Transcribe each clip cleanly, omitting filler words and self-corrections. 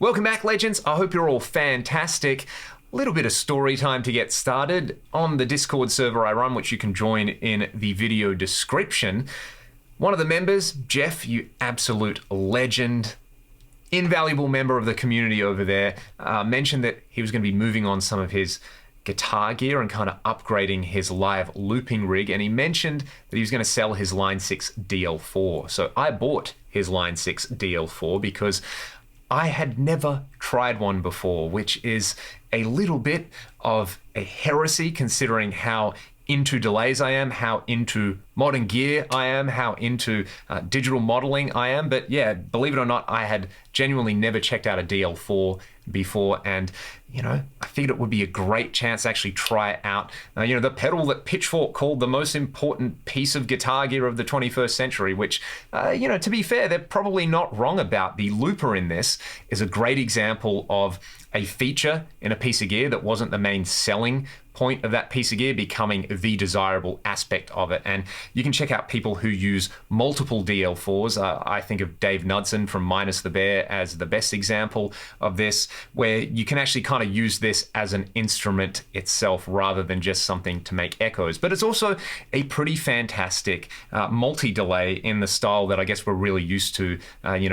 Welcome back, legends. I hope you're all fantastic. A little bit of story time to get started. On the Discord server I run, which you can join in the video description, one of the members, Jeff, you absolute legend, invaluable member of the community over there, mentioned that he was going to be moving on some of his guitar gear and kind of upgrading his live looping rig, and he mentioned that he was going to sell his Line 6 DL4. So I bought his Line 6 DL4 because I had never tried one before, which is a little bit of a heresy considering how into delays I am, how into modern gear I am, how into digital modeling I am. But yeah, believe it or not, I had genuinely never checked out a DL4 before, and I figured it would be a great chance to actually try out the pedal that Pitchfork called the most important piece of guitar gear of the 21st century, which to be fair, they're probably not wrong about. The looper in this is a great example of a feature in a piece of gear that wasn't the main selling point of that piece of gear becoming the desirable aspect of it. And you can check out people who use multiple DL4s. I think of Dave Knudsen from Minus the Bear as the best example of this, where you can actually kind of use this as an instrument itself rather than just something to make echoes. But it's also a pretty fantastic multi-delay in the style that I guess we're really used to,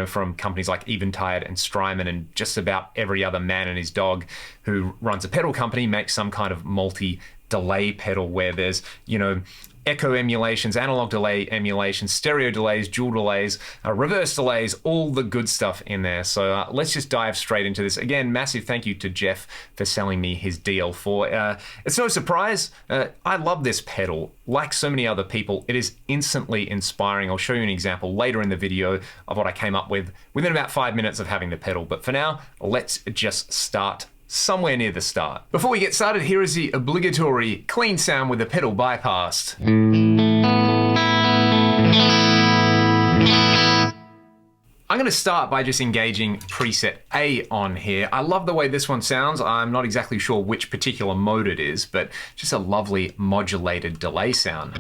from companies like Eventide and Strymon, and just about every other man and his dog who runs a pedal company makes some kind of multi-delay pedal where there's, echo emulations, analog delay emulations, stereo delays, dual delays, reverse delays, all the good stuff in there. So let's just dive straight into this. Again, massive thank you to Jeff for selling me his DL4. It's no surprise, I love this pedal. Like so many other people, it is instantly inspiring. I'll show you an example later in the video of what I came up with within about 5 minutes of having the pedal. But for now, let's just start somewhere near the start. Before we get started, here is the obligatory clean sound with the pedal bypassed. I'm going to start by just engaging preset A on here. I love the way this one sounds. I'm not exactly sure which particular mode it is, but just a lovely modulated delay sound.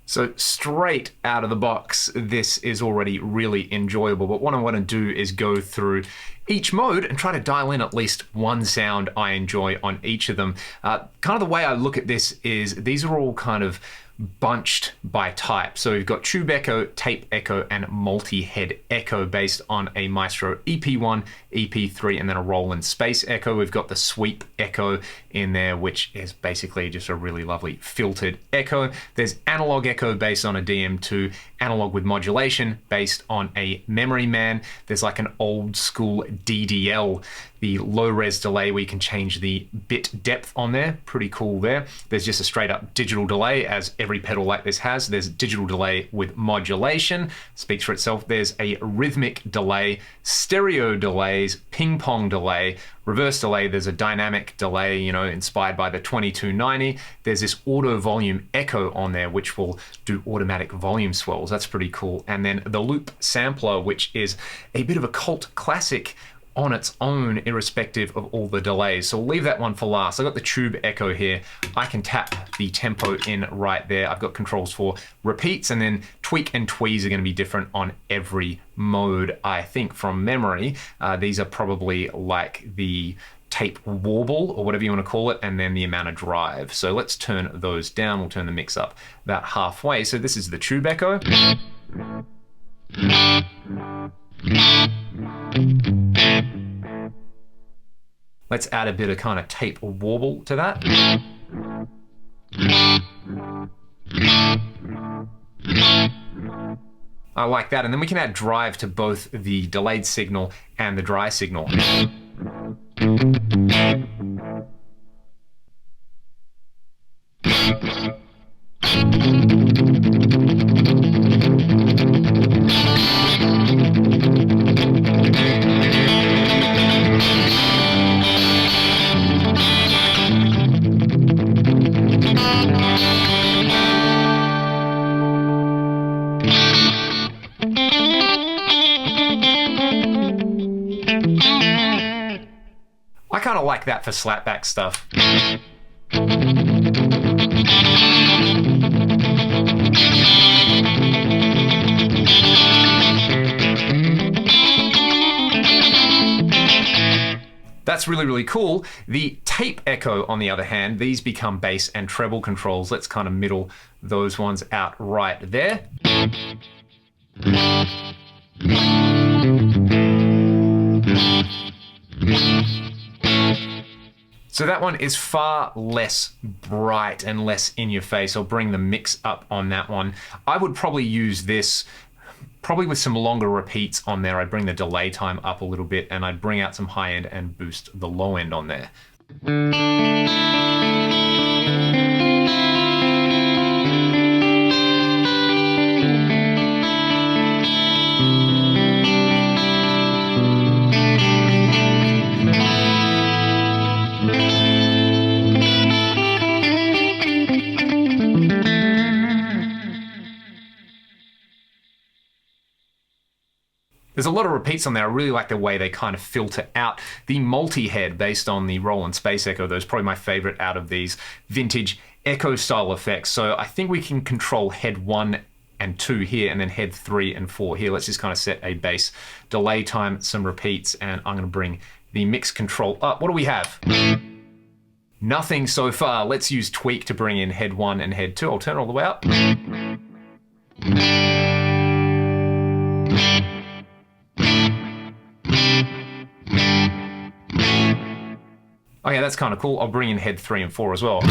So straight out of the box, this is already really enjoyable. But what I want to do is go through each mode and try to dial in at least one sound I enjoy on each of them. Kind of the way I look at this is these are all kind of bunched by type. So we've got tube echo, tape echo, and multi-head echo based on a Maestro EP1, EP3, and then a Roland Space Echo. We've got the sweep echo in there, which is basically just a really lovely filtered echo. There's analog echo based on a DM2, analog with modulation based on a Memory Man. There's like an old school DDL, the low res delay where you can change the bit depth on there. Pretty cool there. There's just a straight up digital delay, as every pedal like this has. There's digital delay with modulation, speaks for itself. There's a rhythmic delay, stereo delays, ping pong delay, reverse delay. There's a dynamic delay, inspired by the 2290. There's this auto volume echo on there, which will do automatic volume swells. That's pretty cool. And then the loop sampler, which is a bit of a cult classic on its own, irrespective of all the delays. So we'll leave that one for last. I've got the tube echo here. I can tap the tempo in right there. I've got controls for repeats, and then tweak and tweeze are going to be different on every mode, I think, from memory. These are probably like the tape warble or whatever you want to call it, and then the amount of drive. So let's turn those down. We'll turn the mix up about halfway. So this is the tube echo. Let's add a bit of kind of tape warble to that. I like that. And then we can add drive to both the delayed signal and the dry signal. kind of like that for slapback stuff. That's really, really cool. The tape echo, on the other hand, these become bass and treble controls. Let's kind of middle those ones out right there. So that one is far less bright and less in your face. I'll bring the mix up on that one. I would probably use this probably with some longer repeats on there. I'd bring the delay time up a little bit and I'd bring out some high end and boost the low end on there. There's a lot of repeats on there. I really like the way they kind of filter out. The multi-head based on the Roland Space Echo, those are probably my favorite out of these vintage echo style effects. So I think we can control head 1 and 2 here, and then head 3 and 4 here. Let's just kind of set a bass delay time, some repeats, and I'm gonna bring the mix control up. What do we have? Nothing so far. Let's use tweak to bring in head 1 and head 2. I'll turn it all the way up. Okay, that's kind of cool. I'll bring in head 3 and 4 as well.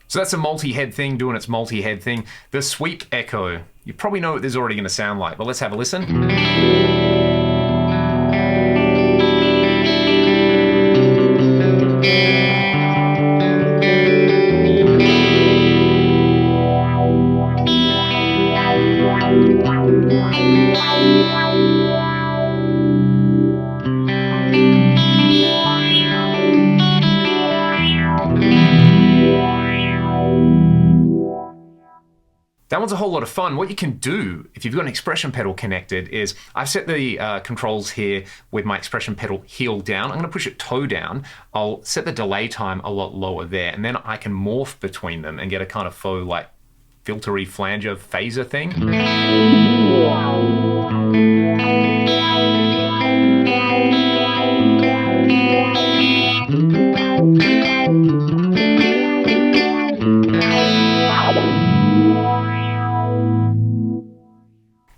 So that's a multi-head thing doing its multi-head thing. The sweep echo, you probably know what this is already going to sound like, but let's have a listen. That one's a whole lot of fun. What you can do if you've got an expression pedal connected is I've set the controls here with my expression pedal heel down. I'm going to push it toe down. I'll set the delay time a lot lower there, and then I can morph between them and get a kind of faux like filtery flanger phaser thing.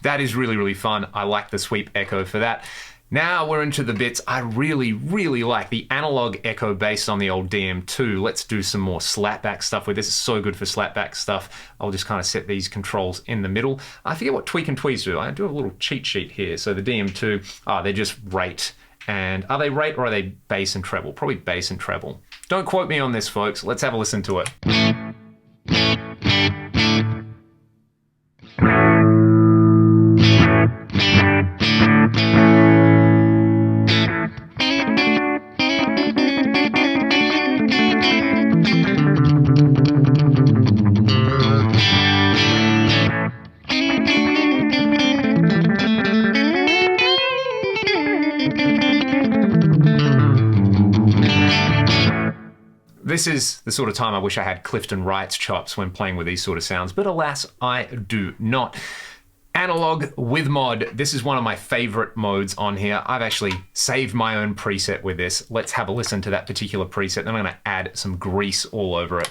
That is really, really fun. I like the sweep echo for that. Now we're into the bits I really, really like. The analog echo based on the old DM2. Let's do some more slapback stuff with this. It's so good for slapback stuff. I'll just kind of set these controls in the middle. I forget what tweak and tweeze do. I do have a little cheat sheet here. So the DM2, they're just rate. And are they rate or are they bass and treble? Probably bass and treble. Don't quote me on this, folks. Let's have a listen to it. This is the sort of time I wish I had Clifton Wright's chops when playing with these sort of sounds, but alas, I do not. Analog with mod. This is one of my favorite modes on here. I've actually saved my own preset with this. Let's have a listen to that particular preset, then I'm going to add some grease all over it.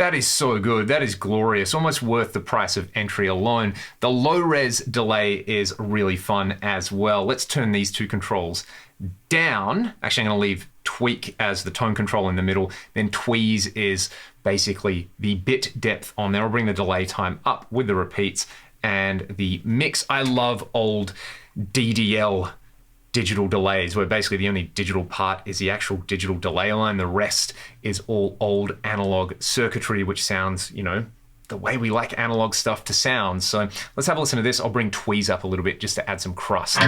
That is so good. That is glorious. Almost worth the price of entry alone. The low res delay is really fun as well. Let's turn these two controls down. Actually, I'm going to leave tweak as the tone control in the middle. Then tweeze is basically the bit depth on there. I'll bring the delay time up with the repeats and the mix. I love old DDL digital delays, where basically the only digital part is the actual digital delay line. The rest is all old analog circuitry, which sounds, you know, the way we like analog stuff to sound. So let's have a listen to this. I'll bring tweeze up a little bit just to add some crust.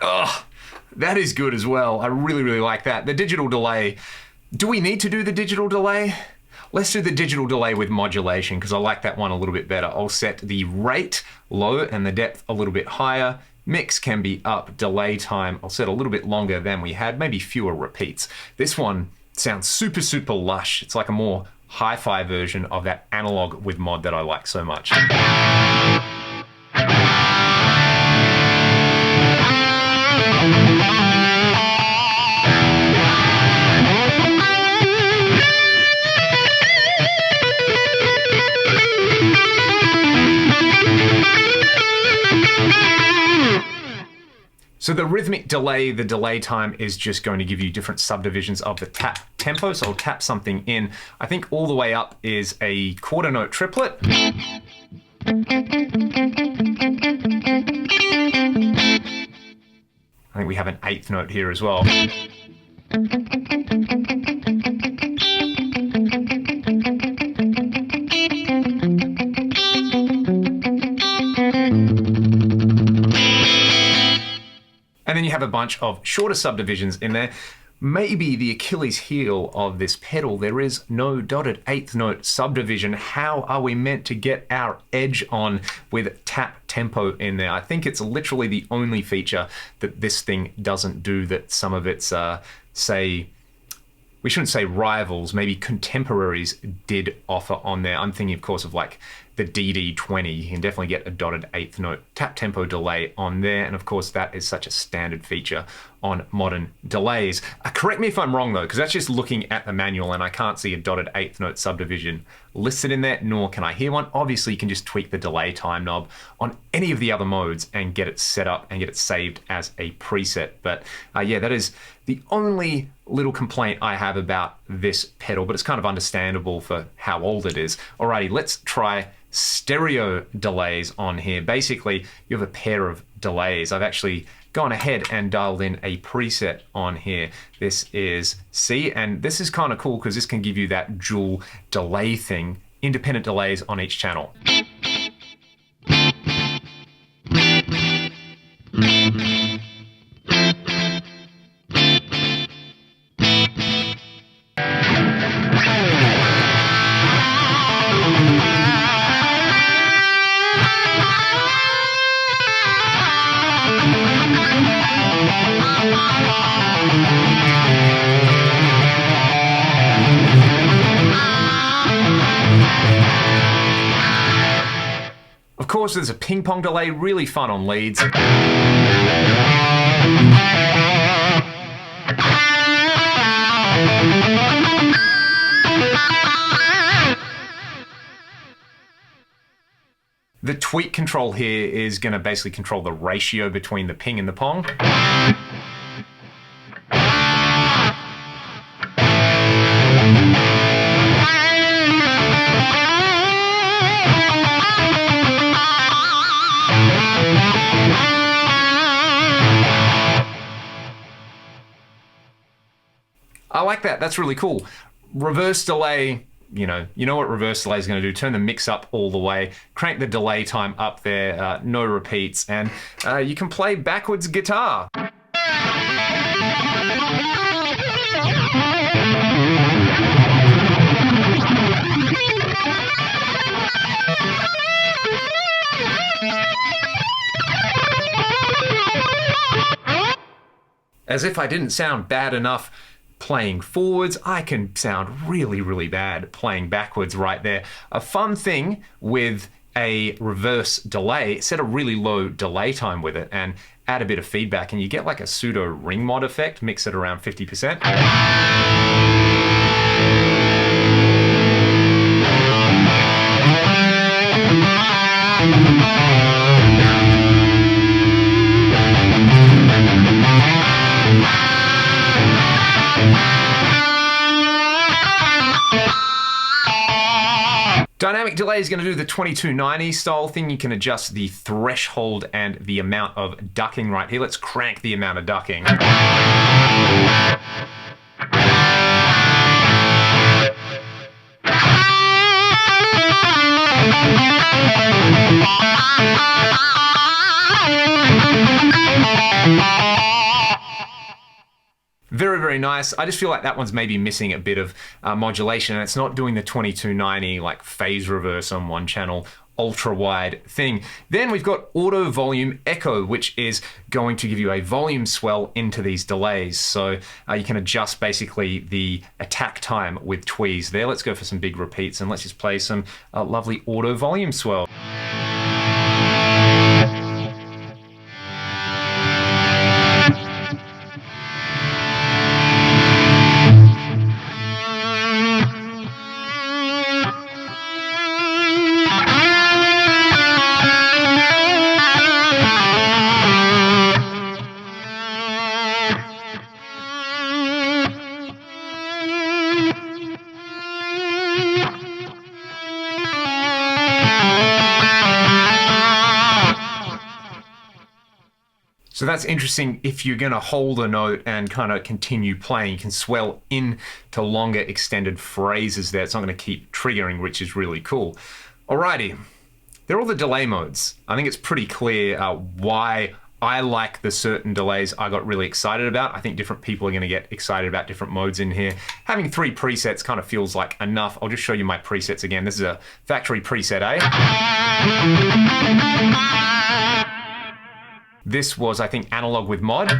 Oh, that is good as well. I really, really like that. The digital delay. Do we need to do the digital delay? Let's do the digital delay with modulation because I like that one a little bit better. I'll set the rate low and the depth a little bit higher. Mix can be up. Delay time I'll set a little bit longer than we had, maybe fewer repeats. This one sounds super, super lush. It's like a more hi-fi version of that analog with mod that I like so much. So the rhythmic delay, the delay time is just going to give you different subdivisions of the tap tempo. So I'll tap something in. I think all the way up is a quarter note triplet. I think we have an eighth note here as well. And then you have a bunch of shorter subdivisions in there. Maybe the Achilles heel of this pedal, there is no dotted eighth note subdivision. How are we meant to get our edge on with tap tempo in there? I think it's literally the only feature that this thing doesn't do that some of its, say, we shouldn't say rivals, maybe contemporaries did offer on there. I'm thinking, of course, of like the DD20. You can definitely get a dotted eighth note tap tempo delay on there. And of course, that is such a standard feature on modern delays. Correct me if I'm wrong though, because that's just looking at the manual and I can't see a dotted eighth note subdivision listed in there, nor can I hear one. Obviously, you can just tweak the delay time knob on any of the other modes and get it set up and get it saved as a preset. But yeah, that is the only little complaint I have about this pedal, but it's kind of understandable for how old it is. Alrighty, let's try stereo delays on here. Basically, you have a pair of delays. I've actually gone ahead and dialed in a preset on here. This is C, and this is kind of cool because this can give you that dual delay thing, independent delays on each channel. Of course, there's a ping pong delay, really fun on leads. The tweak control here is going to basically control the ratio between the ping and the pong. I like that. That's really cool. Reverse delay, you know what reverse delay is going to do. Turn the mix up all the way, crank the delay time up there, no repeats, and you can play backwards guitar. As if I didn't sound bad enough playing forwards, I can sound really, really bad playing backwards right there. A fun thing with a reverse delay, set a really low delay time with it and add a bit of feedback, and you get like a pseudo ring mod effect, mix it around 50%. Dynamic delay is going to do the 2290 style thing. You can adjust the threshold and the amount of ducking right here. Let's crank the amount of ducking. Very, very nice. I just feel like that one's maybe missing a bit of modulation, and it's not doing the 2290 like phase reverse on one channel ultra wide thing. Then we've got auto volume echo, which is going to give you a volume swell into these delays. So you can adjust basically the attack time with tweeze there. Let's go for some big repeats and let's just play some lovely auto volume swell. So that's interesting. If you're going to hold a note and kind of continue playing, you can swell into longer extended phrases there. It's not going to keep triggering, which is really cool. Alrighty, they're all the delay modes. I think it's pretty clear why I like the certain delays I got really excited about. I think different people are going to get excited about different modes in here. Having 3 presets kind of feels like enough. I'll just show you my presets again. This is a factory preset A. This was, I think, analog with mod.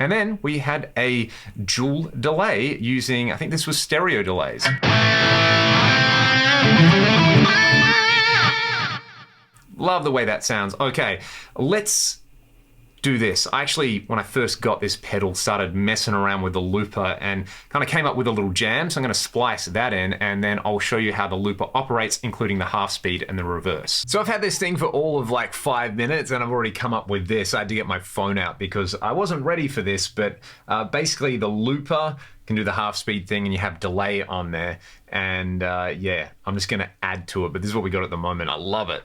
And then we had a dual delay using, I think this was stereo delays. Love the way that sounds. Okay, let's do this. I actually, when I first got this pedal, started messing around with the looper and kind of came up with a little jam. So I'm going to splice that in and then I'll show you how the looper operates, including the half speed and the reverse. So I've had this thing for all of like 5 minutes and I've already come up with this. I had to get my phone out because I wasn't ready for this, but basically the looper can do the half speed thing and you have delay on there. And yeah, I'm just going to add to it, but this is what we got at the moment. I love it.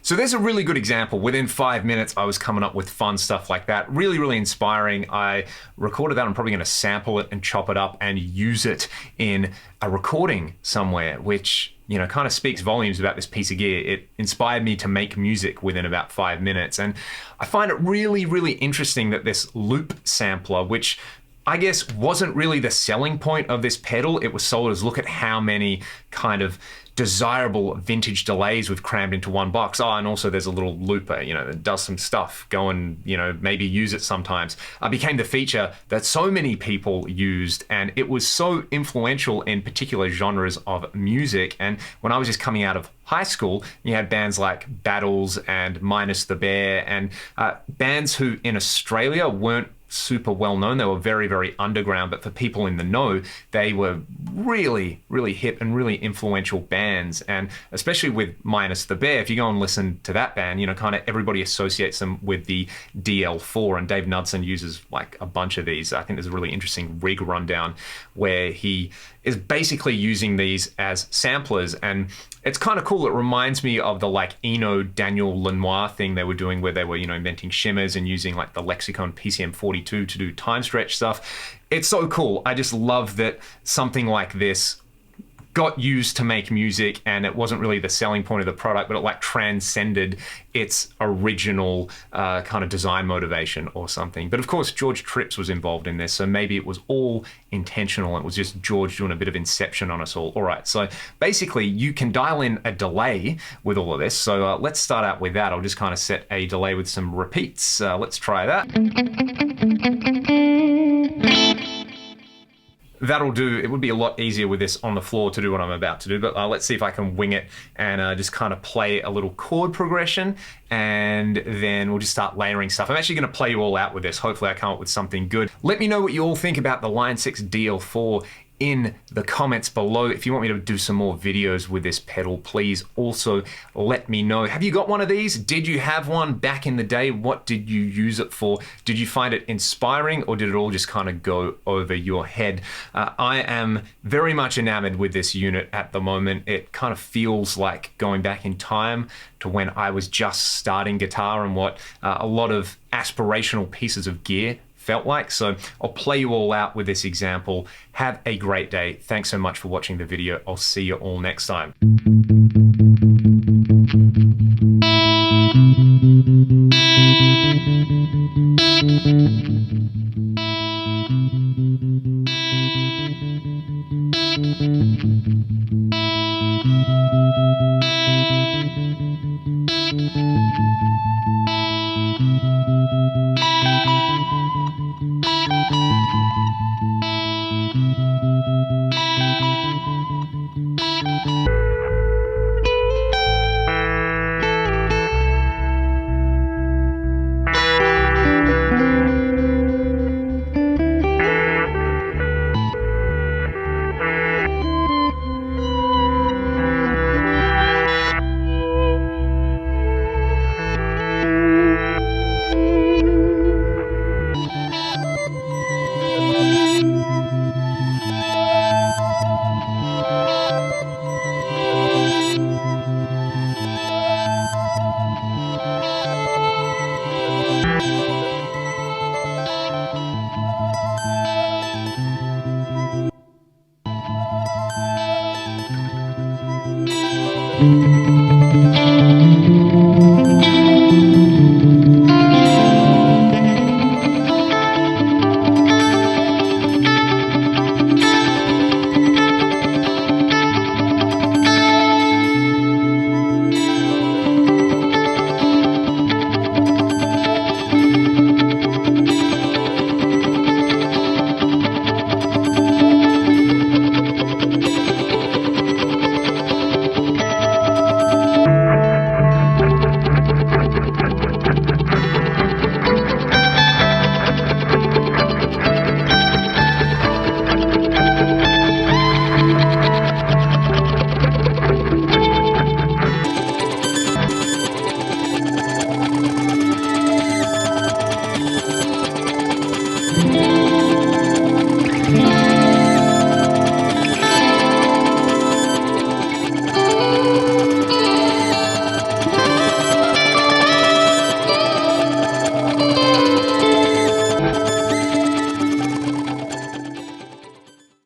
So there's a really good example. Within 5 minutes, I was coming up with fun stuff like that. Really, really inspiring. I recorded that. I'm probably going to sample it and chop it up and use it in a recording somewhere, which, you know, kind of speaks volumes about this piece of gear. It inspired me to make music within about 5 minutes. And I find it really, really interesting that this loop sampler, which I guess wasn't really the selling point of this pedal. It was sold as, look at how many kind of desirable vintage delays we've crammed into one box. Oh, and also there's a little looper, you know, that does some stuff. Go and, you know, maybe use it sometimes. Became the feature that so many people used, and it was so influential in particular genres of music. And when I was just coming out of high school, you had bands like Battles and Minus the Bear, and bands who in Australia weren't super well known. They were very, very underground, but for people in the know, they were really, really hip and really influential bands. And especially with Minus the Bear, if you go and listen to that band, you know, kind of everybody associates them with the DL4, and Dave Knudsen uses like a bunch of these. I think there's a really interesting rig rundown where he is basically using these as samplers, and it's kind of cool. It reminds me of the like Eno Daniel Lanois thing they were doing, where they were, you know, inventing shimmers and using like the Lexicon PCM42 to do time stretch stuff. It's so cool. I just love that something like this got used to make music, and it wasn't really the selling point of the product, but it like transcended its original kind of design motivation or something. But of course, George Trips was involved in this, so maybe it was all intentional. It was just George doing a bit of inception on us all. All right, so basically you can dial in a delay with all of this. So let's start out with that. I'll just kind of set a delay with some repeats. Let's try that. That'll do. It would be a lot easier with this on the floor to do what I'm about to do, but let's see if I can wing it and just kind of play a little chord progression, and then we'll just start layering stuff. I'm actually going to play you all out with this. Hopefully I come up with something good. Let me know what you all think about the Line 6 DL4 in the comments below. If you want me to do some more videos with this pedal, please also let me know. Have you got one of these? Did you have one back in the day? What did you use it for? Did you find it inspiring, or did it all just kind of go over your head? I am very much enamored with this unit at the moment. It kind of feels like going back in time to when I was just starting guitar and what a lot of aspirational pieces of gear felt like. So I'll play you all out with this example. Have a great day. Thanks so much for watching the video. I'll see you all next time.